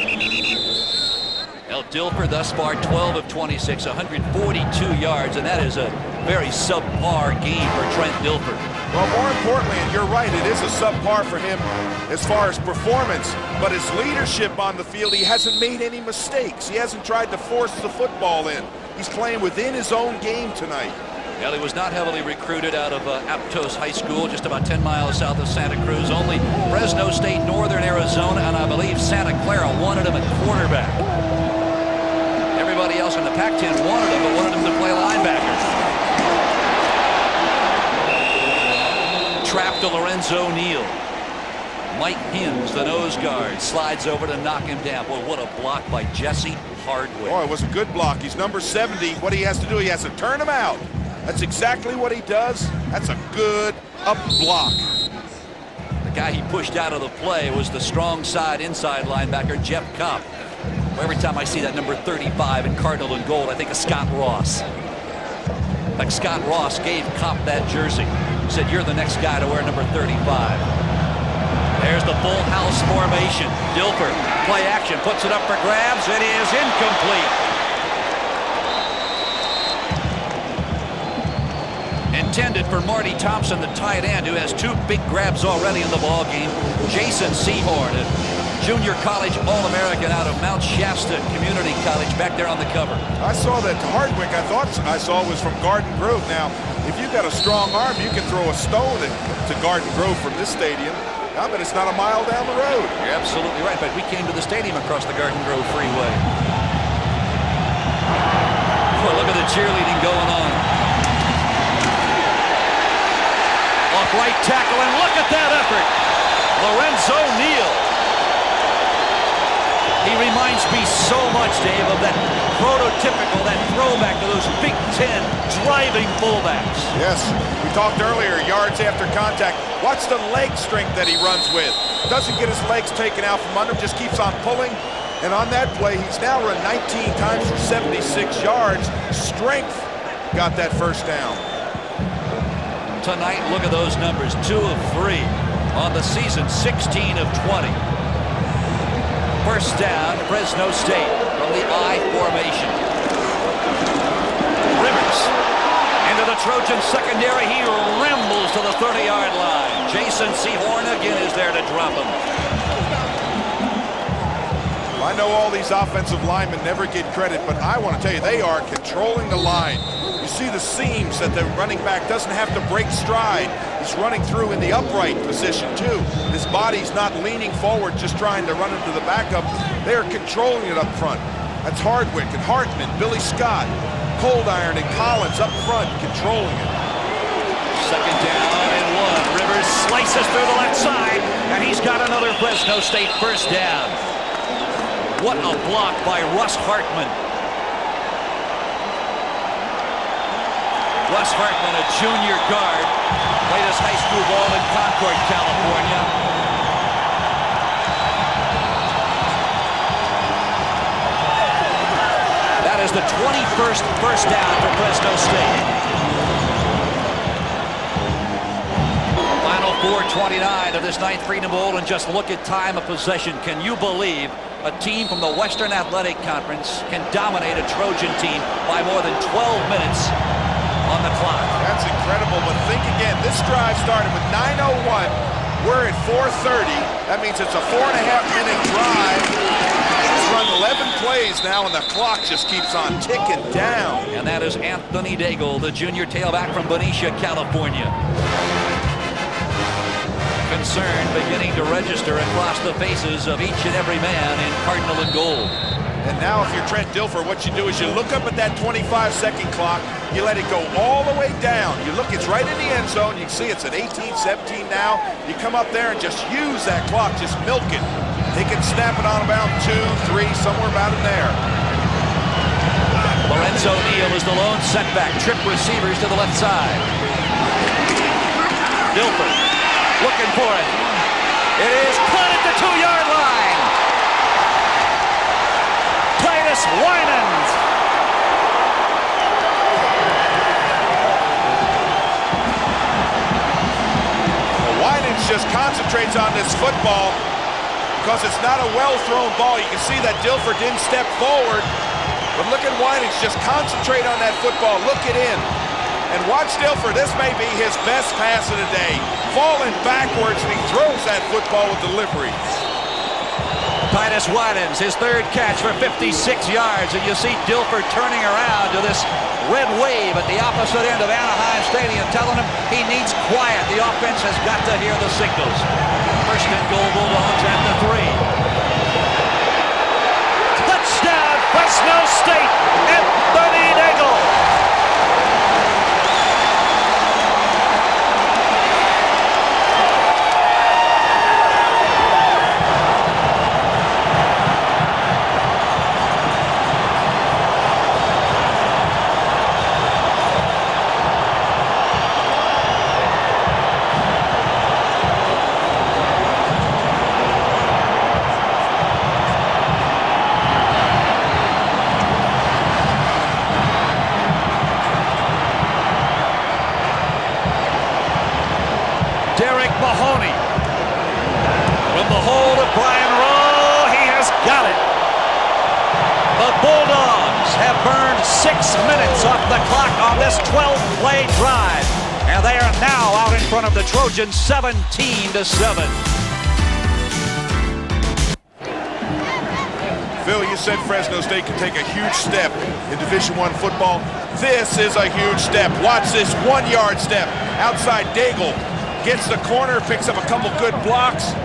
Dilfer thus far 12 of 26, 142 yards, and that is a very subpar game for Trent Dilfer. Well, more importantly, and you're right, it is a subpar for him as far as performance, but his leadership on the field, he hasn't made any mistakes. He hasn't tried to force the football in. He's playing within his own game tonight. Well, he was not heavily recruited out of Aptos High School, just about 10 miles south of Santa Cruz. Only Fresno State, Northern Arizona, and I believe Santa Clara wanted him at quarterback. Everybody else in the Pac-10 wanted him, but wanted him to play linebacker. Trap to Lorenzo Neal. Mike Hims, the nose guard, slides over to knock him down. Boy, what a block by Jesse Hardwick. Oh, it was a good block. He's number 70. What he has to do, he has to turn him out. That's exactly what he does. That's a good up block. The guy he pushed out of the play was the strong side inside linebacker, Jeff Kopp. Every time I see that number 35 in Cardinal and gold, I think of Scott Ross. Like Scott Ross gave Kopp that jersey. Said, you're the next guy to wear number 35. There's the full house formation. Dilfer, play action, puts it up for grabs. It is incomplete. Intended for Marty Thompson, the tight end, who has 2 big grabs already in the ball game. Jason Sehorn, a junior college All-American out of Mount Shasta Community College, back there on the cover. I saw that Hardwick, I thought I saw was from Garden Grove. Now, if you've got a strong arm, you can throw a stone to Garden Grove from this stadium. I bet it's not a mile down the road. You're absolutely right. But we came to the stadium across the Garden Grove Freeway. Boy, look at the cheerleading going on. Off right tackle, and look at that effort. Lorenzo Neal. He reminds me so much, Dave, of that prototypical, that throwback to those Big Ten driving fullbacks. Yes, we talked earlier, yards after contact. Watch the leg strength that he runs with. Doesn't get his legs taken out from under him, just keeps on pulling. And on that play, he's now run 19 times for 76 yards. Strength got that first down. Tonight, look at those numbers. 2 of 3 on the season, 16 of 20. First down, Fresno State from the I formation. Rivers into the Trojan secondary. He rambles to the 30-yard line. Jason Sehorn again is there to drop him. I know all these offensive linemen never get credit, but I want to tell you, they are controlling the line. You see the seams that the running back doesn't have to break stride. He's running through in the upright position, too. His body's not leaning forward, just trying to run into the backup. They are controlling it up front. That's Hardwick and Hartman, Billy Scott, Cold Iron and Collins up front, controlling it. Second down and 1. Rivers slices through the left side, and he's got another Fresno State first down. What a block by Russ Hartman. Russ Hartman, a junior guard, played his high school ball in Concord, California. That is the 21st first down for Fresno State. Final 4:29 of this 9th Freedom Bowl, and just look at time of possession. Can you believe a team from the Western Athletic Conference can dominate a Trojan team by more than 12 minutes on the clock? That's incredible, but think again, this drive started with 9:01. We're at 4:30. That means it's a 4.5-minute drive. He's run 11 plays now, and the clock just keeps on ticking down. And that is Anthony Daigle, the junior tailback from Benicia, California. Concern beginning to register across the faces of each and every man in Cardinal and gold. And now if you're Trent Dilfer, what you do is you look up at that 25-second clock, you let it go all the way down. You look, it's right in the end zone. You can see it's at 18-17 now. You come up there and just use that clock, just milk it. They can snap it on about 2, 3, somewhere about in there. Lorenzo Neal is the lone setback. Trip receivers to the left side. Dilfer looking for it. It is caught at the 2-yard line. Titus Winans. Well, Winans just concentrates on this football because it's not a well-thrown ball. You can see that Dilfer didn't step forward, but look at Winans just concentrate on that football. Look it in. And watch Dilfer, this may be his best pass of the day. Falling backwards, and he throws that football with delivery. Titus Winans, his third catch for 56 yards, and you see Dilfer turning around to this red wave at the opposite end of Anaheim Stadium, telling him he needs quiet. The offense has got to hear the signals. First and goal, Bulldogs at the 3. Touchdown, Fresno State, Anthony Nagel. Derek Mahoney from the hold of Brian Rowe. He has got it. The Bulldogs have burned 6 minutes off the clock on this 12-play drive, and they are now out in front of the Trojans 17-7. Phil, you said Fresno State can take a huge step in Division I football. This is a huge step. Watch this 1-yard step outside Daigle. Gets the corner, picks up a couple good blocks,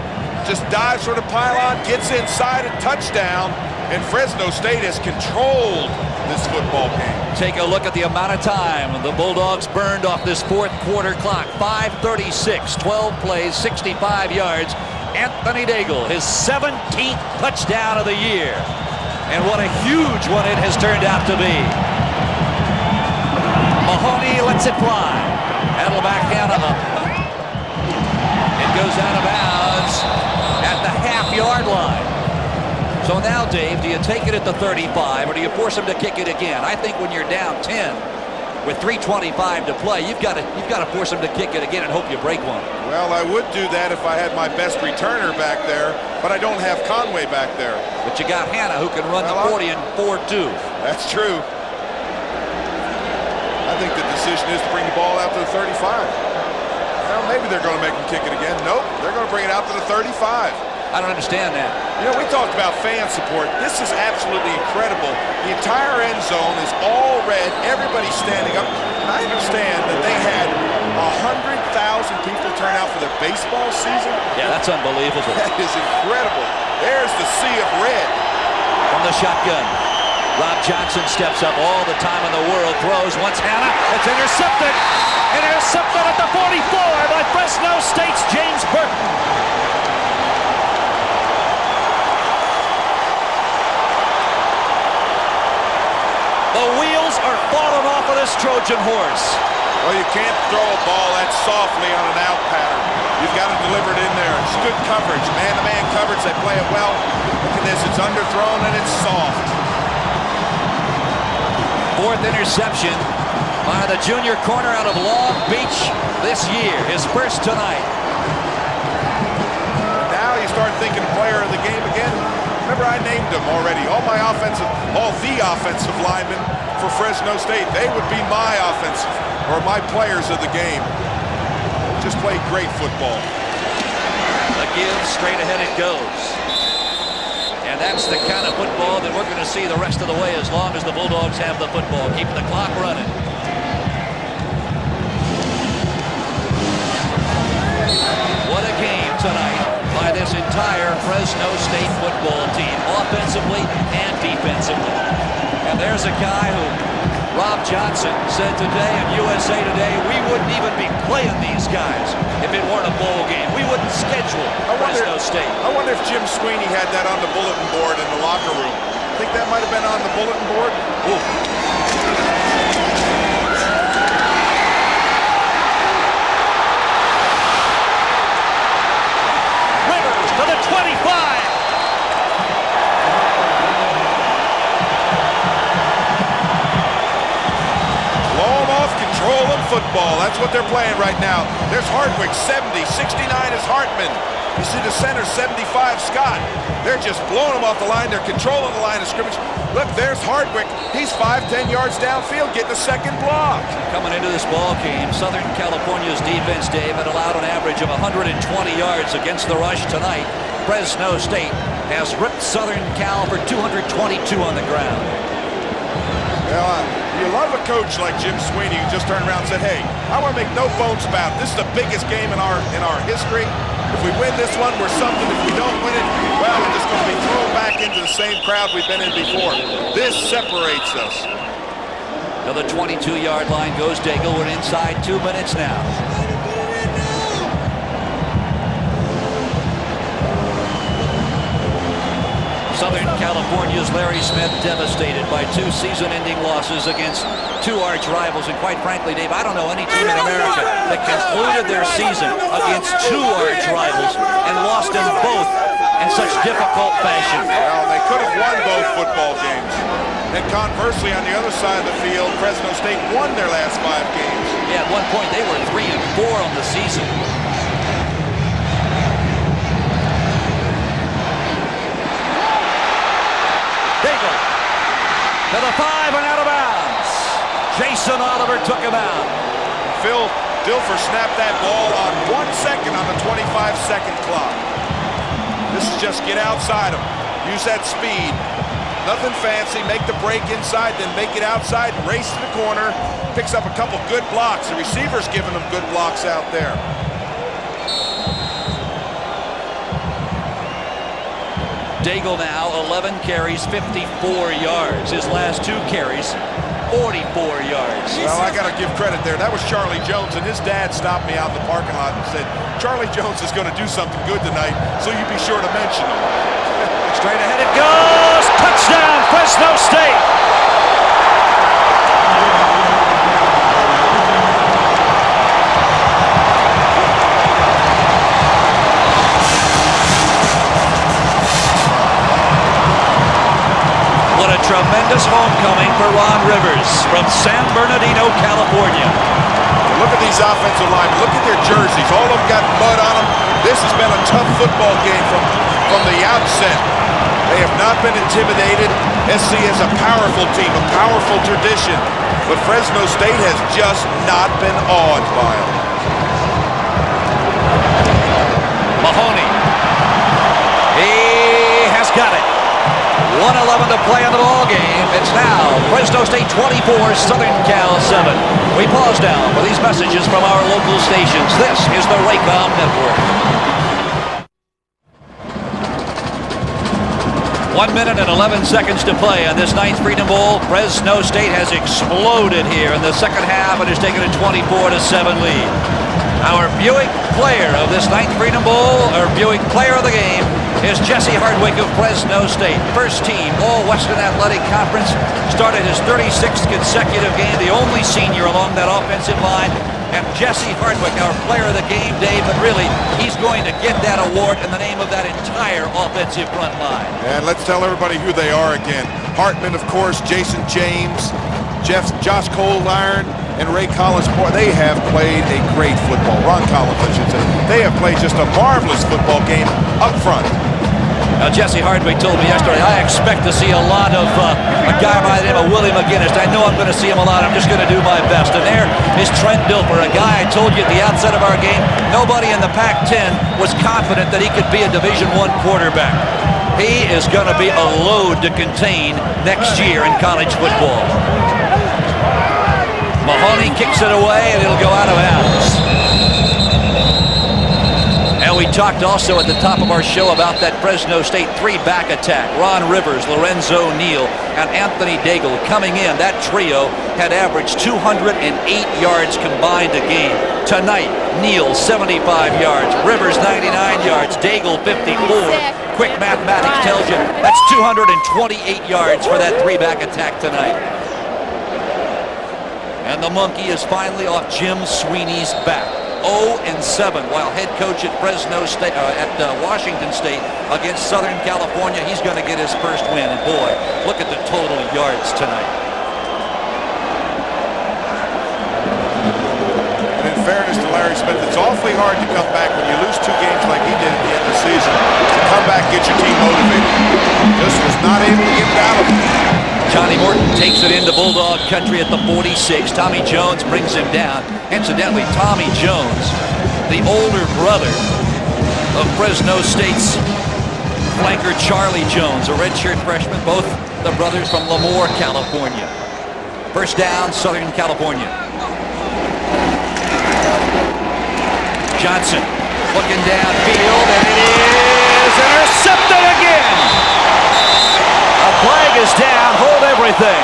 just dives for the pylon, gets inside and touchdown. And Fresno State has controlled this football game. Take a look at the amount of time the Bulldogs burned off this fourth quarter clock. 5:36, 12 plays, 65 yards. Anthony Daigle, his 17th touchdown of the year. And what a huge one it has turned out to be. Mahoney lets it fly. That'll backhand him up. It goes out of bounds at the half-yard line. So now, Dave, do you take it at the 35 or do you force him to kick it again? I think when you're down 10 with 3:25 to play, you've got to force him to kick it again and hope you break one. Well, I would do that if I had my best returner back there, but I don't have Conway back there. But you got Hannah who can run the 40 and 4-2. That's true. I think the decision is to bring the ball out to the 35. Well, maybe they're going to make him kick it again. Nope, they're going to bring it out to the 35. I don't understand that. You know, we talked about fan support. This is absolutely incredible. The entire end zone is all red. Everybody's standing up. And I understand that they had 100,000 people turn out for the baseball season. Yeah, that's unbelievable. That is incredible. There's the sea of red. From the shotgun, Rob Johnson steps up all the time in the world, throws once Hannah. It's intercepted. Intercepted at the 44 by Fresno State's James Burton. The wheels are falling off of this Trojan horse. Well, you can't throw a ball that softly on an out pattern. You've got to deliver it in there. It's good coverage, man-to-man coverage. They play it well. Look at this. It's underthrown and it's soft. Fourth interception by the junior corner out of Long Beach this year. His first tonight. Now you start thinking player of the game again. Remember, I named them already. All the offensive linemen for Fresno State, they would be my offensive or my players of the game. Just played great football. The give, straight ahead it goes. And that's the kind of football that we're going to see the rest of the way as long as the Bulldogs have the football. Keep the clock running. What a game tonight by this entire Fresno State football team, offensively and defensively. there's a guy who Rob Johnson said today in USA Today, we wouldn't even be playing these guys if it weren't a bowl game. We wouldn't schedule Fresno State. I wonder if Jim Sweeney had that on the bulletin board in the locker room. I think that might have been on the bulletin board. Ooh. Rivers to the 25. Control of football. That's what they're playing right now. There's Hardwick, 70. 69 is Hartman. You see the center, 75, Scott. They're just blowing them off the line. They're controlling the line of scrimmage. Look, there's Hardwick. He's 5-10 yards downfield, getting a second block. Coming into this ball game, Southern California's defense, Dave, had allowed an average of 120 yards against the rush tonight. Fresno State has ripped Southern Cal for 222 on the ground. Well, you love a coach like Jim Sweeney who just turned around and said, hey, I want to make no bones about it. This is the biggest game in our history. If we win this one, we're something. If we don't win it, well, we're just going to be thrown back into the same crowd we've been in before. This separates us. To the 22-yard line goes Daigle. We're inside 2 minutes now. Southern California's Larry Smith devastated by 2 season-ending losses against 2 arch rivals. And quite frankly, Dave, I don't know any team in America that concluded their season against 2 arch rivals and lost them both in such difficult fashion. Well, they could have won both football games. And conversely, on the other side of the field, Fresno State won their last 5 games. Yeah, at one point they were 3-4 on the season. To the 5 and out of bounds. Jason Oliver took him out. Phil Dilfer snapped that ball on 1 second on the 25-second clock. This is just get outside him. Use that speed. Nothing fancy. Make the break inside, then make it outside and race to the corner. Picks up a couple good blocks. The receiver's giving them good blocks out there. Daigle now 11 carries, 54 yards. His last 2 carries, 44 yards. Well, I got to give credit there. That was Charlie Jones, and his dad stopped me out in the parking lot and said, Charlie Jones is going to do something good tonight, so you be sure to mention him. Straight ahead it goes. Touchdown, Fresno State. Tremendous homecoming for Ron Rivers from San Bernardino, California. Look at these offensive linemen. Look at their jerseys. All of them got mud on them. This has been a tough football game from the outset. They have not been intimidated. SC is a powerful team, a powerful tradition. But Fresno State has just not been awed by them. Mahoney. He has got it. 1:11 to play in the ball game. It's now Fresno State 24, Southern Cal 7. We pause now for these messages from our local stations. This is the Raycom Network. 1 minute and 11 seconds to play on this 9th Freedom Bowl. Fresno State has exploded here in the second half and has taken a 24-7 lead. Our Buick player of this 9th Freedom Bowl, our Buick player of the game, is Jesse Hardwick of Fresno State. First team All-Western Athletic Conference. Started his 36th consecutive game, the only senior along that offensive line. And Jesse Hardwick, our player of the game, Dave, but really, he's going to get that award in the name of that entire offensive front line. And let's tell everybody who they are again. Hartman, of course, Jason James, Josh Coldiron, and Ray Collins. Boy, they have played a great football. Ron Collins, I should say. They have played just a marvelous football game up front. Now, Jesse Hardwick told me yesterday, I expect to see a lot of a guy by the name of Willie McGinnis. I know I'm going to see him a lot. I'm just going to do my best. And there is Trent Dilfer, a guy I told you at the outset of our game, nobody in the Pac-10 was confident that he could be a Division I quarterback. He is going to be a load to contain next year in college football. Mahoney kicks it away, and it'll go out of bounds. And we talked also at the top of our show about that Fresno State three-back attack. Ron Rivers, Lorenzo Neal, and Anthony Daigle coming in. That trio had averaged 208 yards combined a game. Tonight, Neal 75 yards, Rivers 99 yards, Daigle 54. Quick mathematics tells you that's 228 yards for that three-back attack tonight. And the monkey is finally off Jim Sweeney's back. 0-7 while head coach at Fresno State, Washington State against Southern California. He's going to get his first win. And boy, look at the total yards tonight. And in fairness to Larry Smith, it's awfully hard to come back when you lose 2 games like he did at the end of the season. To come back, get your team motivated. Just was not able to get it out of him. Johnny Morton takes it into Bulldog country at the 46. Tommy Jones brings him down. Incidentally, Tommy Jones, the older brother of Fresno State's flanker Charlie Jones, a redshirt freshman, both the brothers from Lemoore, California. First down, Southern California. Johnson looking downfield, and it is intercepted again. A flag is down, hold everything.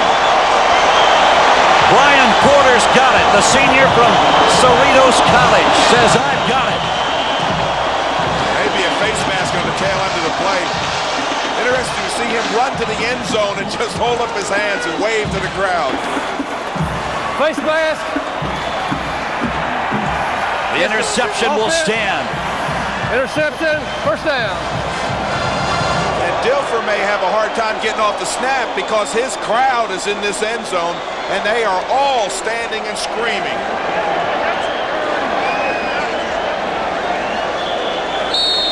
Brian Porter's got it. The senior from Cerritos College says, I've got it. Maybe a face mask on the tail end of the play. Interesting to see him run to the end zone and just hold up his hands and wave to the crowd. Face mask. The interception will stand. Interception, first down. And Dilfer may have a hard time getting off the snap because his crowd is in this end zone and they are all standing and screaming.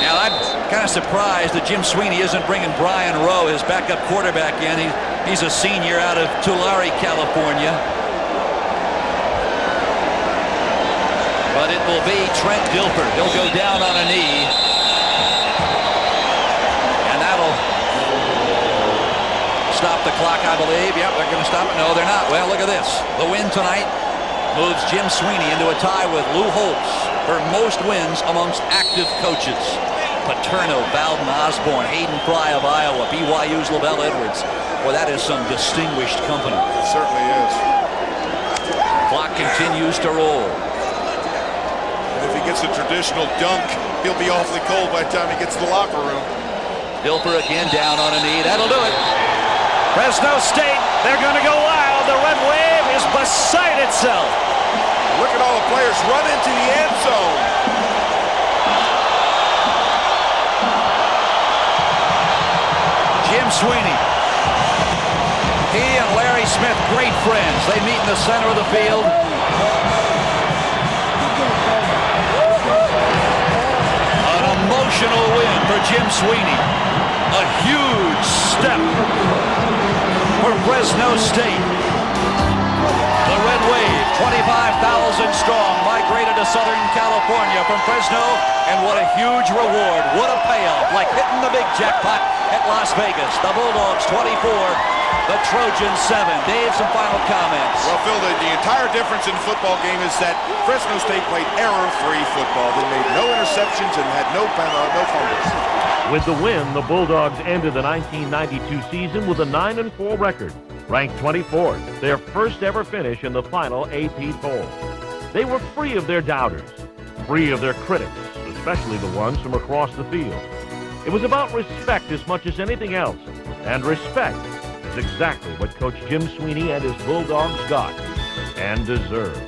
Now I'm kind of surprised that Jim Sweeney isn't bringing Brian Rowe, his backup quarterback, in. He's a senior out of Tulare, California. But it will be Trent Dilfer. He'll go down on a knee. And that'll stop the clock, I believe. Yep, they're going to stop it. No, they're not. Well, look at this. The win tonight moves Jim Sweeney into a tie with Lou Holtz for most wins amongst active coaches. Paterno, Bowden, Osborne, Hayden Fry of Iowa, BYU's Lavelle Edwards. Well, that is some distinguished company. It certainly is. Clock continues to roll. And if he gets a traditional dunk, he'll be awfully cold by the time he gets to the locker room. Dilfer again down on a knee. That'll do it. Fresno State, they're going to go wild. The red wave is beside itself. Look at all the players run into the end zone. Jim Sweeney. He and Larry Smith, great friends. They meet in the center of the field. An emotional win for Jim Sweeney. A huge step for Fresno State. The Red Wave, 25,000 strong, migrated to Southern California from Fresno, and what a huge reward. What a payoff, like hitting the big jackpot at Las Vegas. The Bulldogs 24, the Trojans 7. Dave, some final comments. Well, Phil, the entire difference in the football game is that Fresno State played error-free football. They made no interceptions and had no fumbles. With the win, the Bulldogs ended the 1992 season with a 9-4 record, ranked 24th, their first ever finish in the final AP poll. They were free of their doubters, free of their critics, especially the ones from across the field. It was about respect as much as anything else, and respect is exactly what Coach Jim Sweeney and his Bulldogs got and deserved.